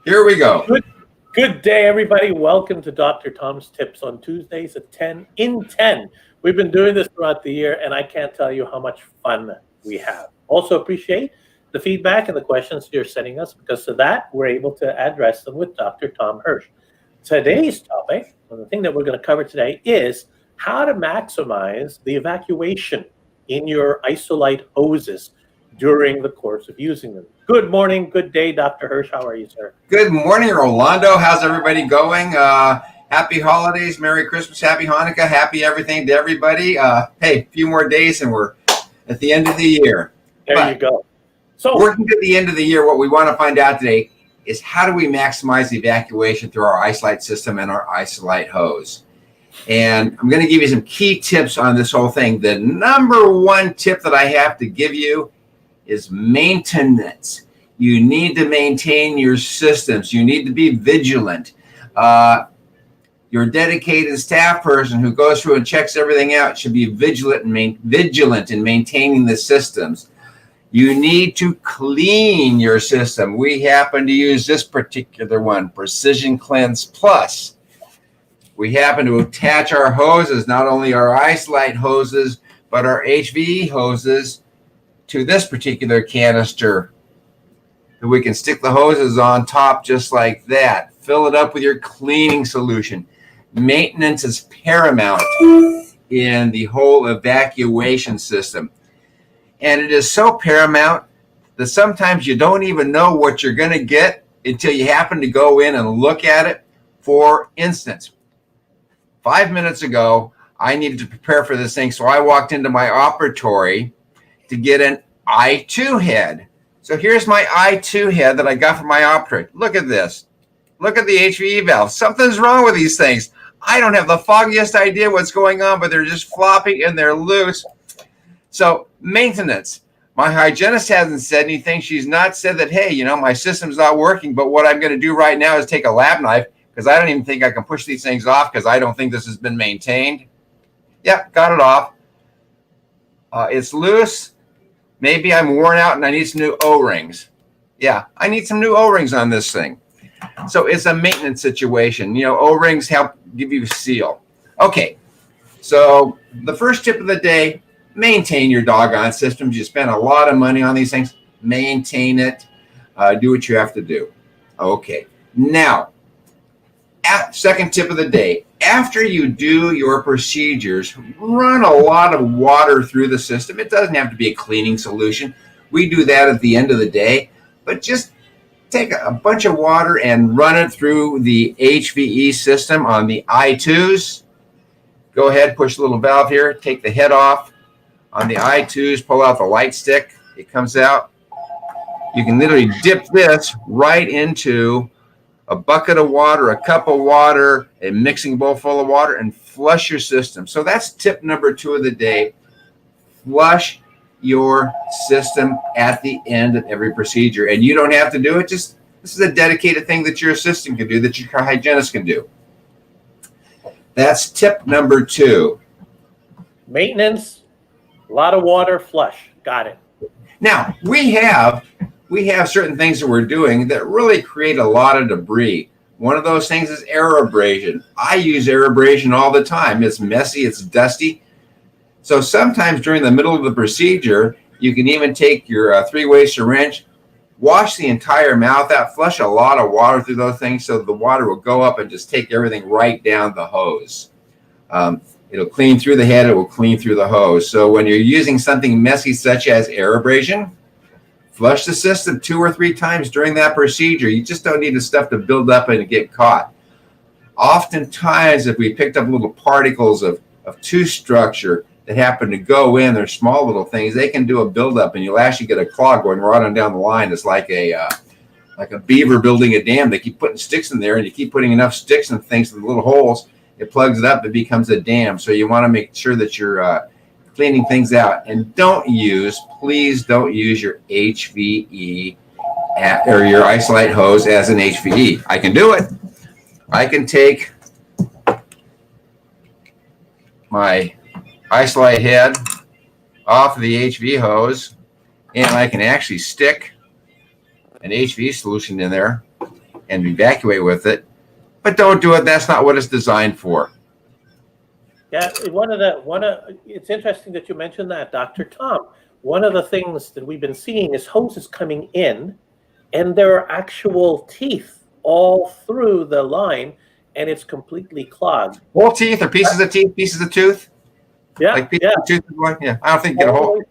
Here we go. Good day, everybody. Welcome to Dr. Tom's Tips on Tuesdays at 10 in 10. We've been doing this throughout the year, and I can't tell you how much fun we have. Also appreciate the feedback and the questions you're sending us, because of that, we're able to address them with Dr. Tom Hirsch. Today's topic, and the thing that we're going to cover today, is how to maximize the evacuation in your Isolite hoses during the course of using them. Good morning, good day, Dr. Hirsch. How are you, sir? Good morning, Rolando. How's everybody going? Happy holidays, Merry Christmas, Happy Hanukkah, happy everything to everybody. Hey, a few more days and we're at the end of the year. There you go. So, working at the end of the year, what we want to find out today is how do we maximize the evacuation through our Isolite system and our Isolite hose. And I'm going to give you some key tips on this whole thing. The number one tip that I have to give you is maintenance. You need to maintain your systems. You need to be vigilant. Your dedicated staff person who goes through and checks everything out should be vigilant in maintaining the systems. You need to clean your system. We happen to use this particular one, Precision Cleanse Plus. We happen to attach our hoses, not only our Isolite hoses, but our HVE hoses, to this particular canister. We can stick the hoses on top just like that. Fill it up with your cleaning solution. Maintenance is paramount in the whole evacuation system. And it is so paramount that sometimes you don't even know what you're going to get until you happen to go in and look at it. For instance, 5 minutes ago, I needed to prepare for this thing, so I walked into my operatory to get an I2 head. So here's my I2 head that I got from my operatory. Look at this. Look at the HVE valve. Something's wrong with these things. I don't have the foggiest idea what's going on, but they're just floppy and they're loose. So maintenance. My hygienist hasn't said anything. She's not said that, hey, my system's not working, but what I'm going to do right now is take a lab knife, because I don't even think I can push these things off because I don't think this has been maintained. Yep, got it off. It's loose. Maybe I'm worn out and I need some new O-rings. Yeah, I need some new O-rings on this thing. So it's a maintenance situation. O-rings help give you seal. Okay, so the first tip of the day, maintain your doggone systems. You spend a lot of money on these things. Maintain it. Do what you have to do. Okay, now, second tip of the day. After you do your procedures, run a lot of water through the system. It doesn't have to be a cleaning solution. We do that at the end of the day, but just take a bunch of water and run it through the HVE system on the I2s. Go ahead, push the little valve here, take the head off. On the I2s, pull out the light stick. It comes out. You can literally dip this right into a bucket of water, a cup of water, a mixing bowl full of water, and flush your system. So that's tip number 2 of the day. Flush your system at the end of every procedure. And you don't have to do it. This is a dedicated thing that your assistant can do, that your hygienist can do. That's tip number 2. maintenance, a lot of water, flush. Got it. Now, we have certain things that we're doing that really create a lot of debris. One of those things is air abrasion. I use air abrasion all the time. It's messy, it's dusty. So sometimes during the middle of the procedure, you can even take your 3-way syringe, wash the entire mouth out, flush a lot of water through those things so the water will go up and just take everything right down the hose. It'll clean through the head, it will clean through the hose. So when you're using something messy such as air abrasion, flush the system 2 or 3 times during that procedure. You just don't need the stuff to build up and get caught. Oftentimes, if we picked up little particles of tooth structure that happen to go in, they're small little things, they can do a buildup and you'll actually get a clog going right on down the line. It's like a beaver building a dam. They keep putting sticks in there and you keep putting enough sticks and things in the little holes, it plugs it up, it becomes a dam. So you want to make sure that you're cleaning things out. And please don't use your HVE or your Isolite hose as an HVE. I can do it. I can take my Isolite head off of the HV hose and I can actually stick an HV solution in there and evacuate with it, but don't do it. That's not what it's designed for. Yeah, it's interesting that you mentioned that, Dr. Tom. One of the things that we've been seeing is hoses coming in, and there are actual teeth all through the line, and it's completely clogged. Whole teeth or pieces of teeth, pieces of tooth? Yeah, Like pieces yeah. of tooth? Yeah, I don't think you get a whole.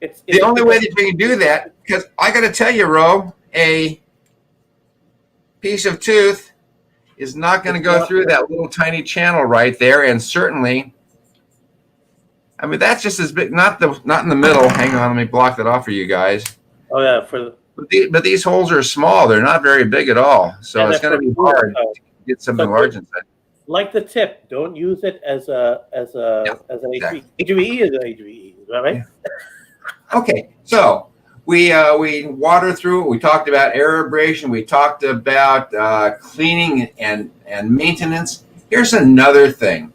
It's The only way that you can do that, because I got to tell you, Ro, a piece of tooth is not going to go through that little tiny channel right there, and certainly, I mean, that's just as big. Not in the middle. Hang on, let me block that off for you guys. Oh yeah, but these holes are small. They're not very big at all, so it's going to be hard to get something large inside. Like the tip, don't use it as an exactly. HVE is an HVE, is that right? Yeah. Okay, so we water through it. We talked about air abrasion. We talked about cleaning and maintenance. Here's another thing: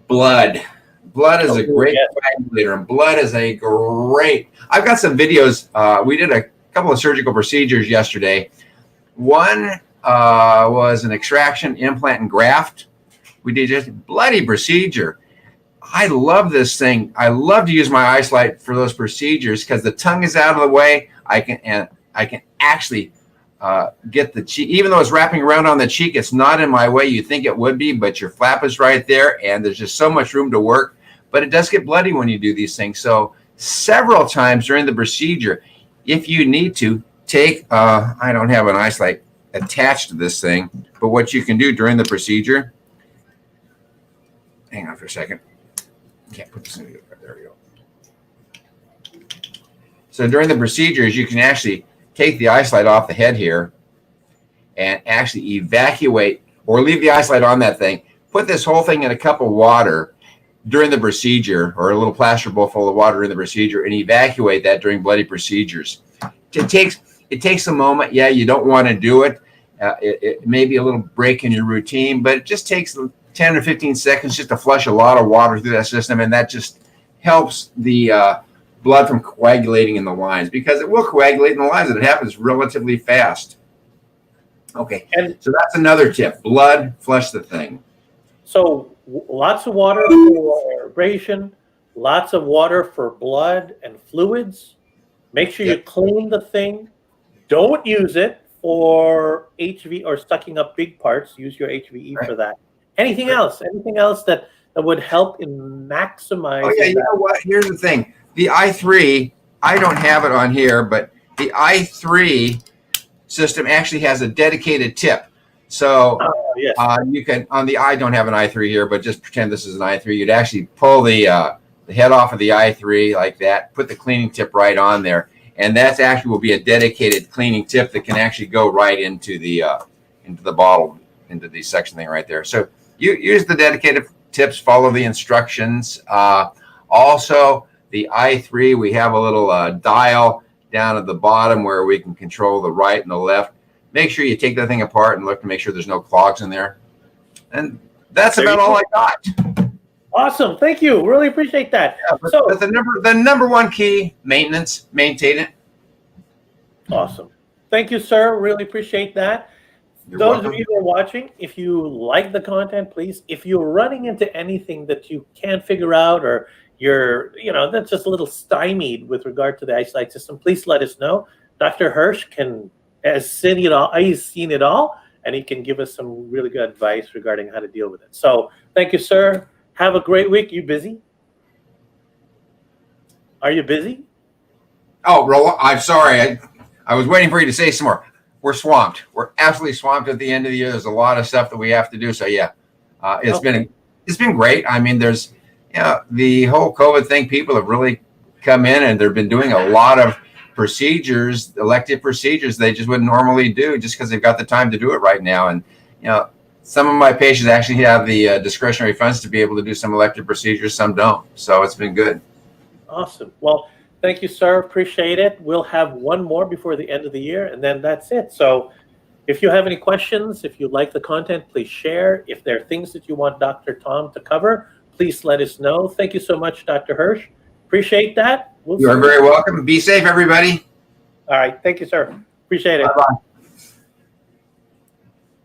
blood. Blood is a great coagulator, and blood is a great. I've got some videos. We did a couple of surgical procedures yesterday. One was an extraction, implant, and graft. We did just a bloody procedure. I love this thing. I love to use my Isolite for those procedures because the tongue is out of the way. I can actually get the cheek, even though it's wrapping around on the cheek, it's not in my way. You think it would be, but your flap is right there, and there's just so much room to work. But it does get bloody when you do these things. So several times during the procedure, if you need to take, I don't have an Isolite attached to this thing, but what you can do during the procedure, hang on for a second. Can't put this in there. There we go. So during the procedures, you can actually take the Isolite off the head here and actually evacuate or leave the Isolite on that thing. Put this whole thing in a cup of water during the procedure, or a little plaster bowl full of water in the procedure, and evacuate that during bloody procedures. It takes a moment. Yeah, you don't want to do it. It may be a little break in your routine, but it just takes 10 or 15 seconds just to flush a lot of water through that system, and that just helps the blood from coagulating in the lines, because it will coagulate in the lines, and it happens relatively fast. Okay, and so that's another tip. Blood, flush the thing. So lots of water for abrasion, lots of water for blood and fluids. Make sure you clean the thing. Don't use it for HV or sucking up big parts. Use your HVE for that. Anything else? Anything else that would help in maximizing? Oh yeah, you know what? Here's the thing. The i3, I don't have it on here, but the i3 system actually has a dedicated tip. So you can, I don't have an i3 here, but just pretend this is an i3. You'd actually pull the head off of the i3 like that, put the cleaning tip right on there, and that's actually will be a dedicated cleaning tip that can actually go right into the bottle, into the section thing right there. So you use the dedicated tips, follow the instructions. Also, the i3, we have a little dial down at the bottom where we can control the right and the left. Make sure you take that thing apart and look to make sure there's no clogs in there. And that's about all I got. Awesome. Thank you. Really appreciate that. Yeah, but the number one key, maintenance, maintain it. Awesome. Thank you, sir. Really appreciate that. You're Those welcome. of you who are watching, if you like the content, please, if you're running into anything that you can't figure out, or you're, that's just a little stymied with regard to the Isolite system, please let us know. Dr. Hirsch has seen it all. He's seen it all, and he can give us some really good advice regarding how to deal with it. So thank you, sir. Have a great week. You busy? Are you busy? Oh, I'm sorry. I was waiting for you to say some more. We're swamped. We're absolutely swamped at the end of the year. There's a lot of stuff that we have to do. So yeah, it's been great. I mean, there's the whole COVID thing. People have really come in, and they've been doing a lot of procedures, elective procedures they just wouldn't normally do, just because they've got the time to do it right now. And some of my patients actually have the discretionary funds to be able to do some elective procedures. Some don't. So it's been good. Awesome. Well, thank you, sir. Appreciate it. We'll have one more before the end of the year, and then that's it. So if you have any questions, if you like the content, please share. If there are things that you want Dr. Tom to cover, please let us know. Thank you so much, Dr. Hirsch. Appreciate that. You are very welcome. Be safe, everybody. All right. Thank you, sir. Appreciate it. Bye-bye.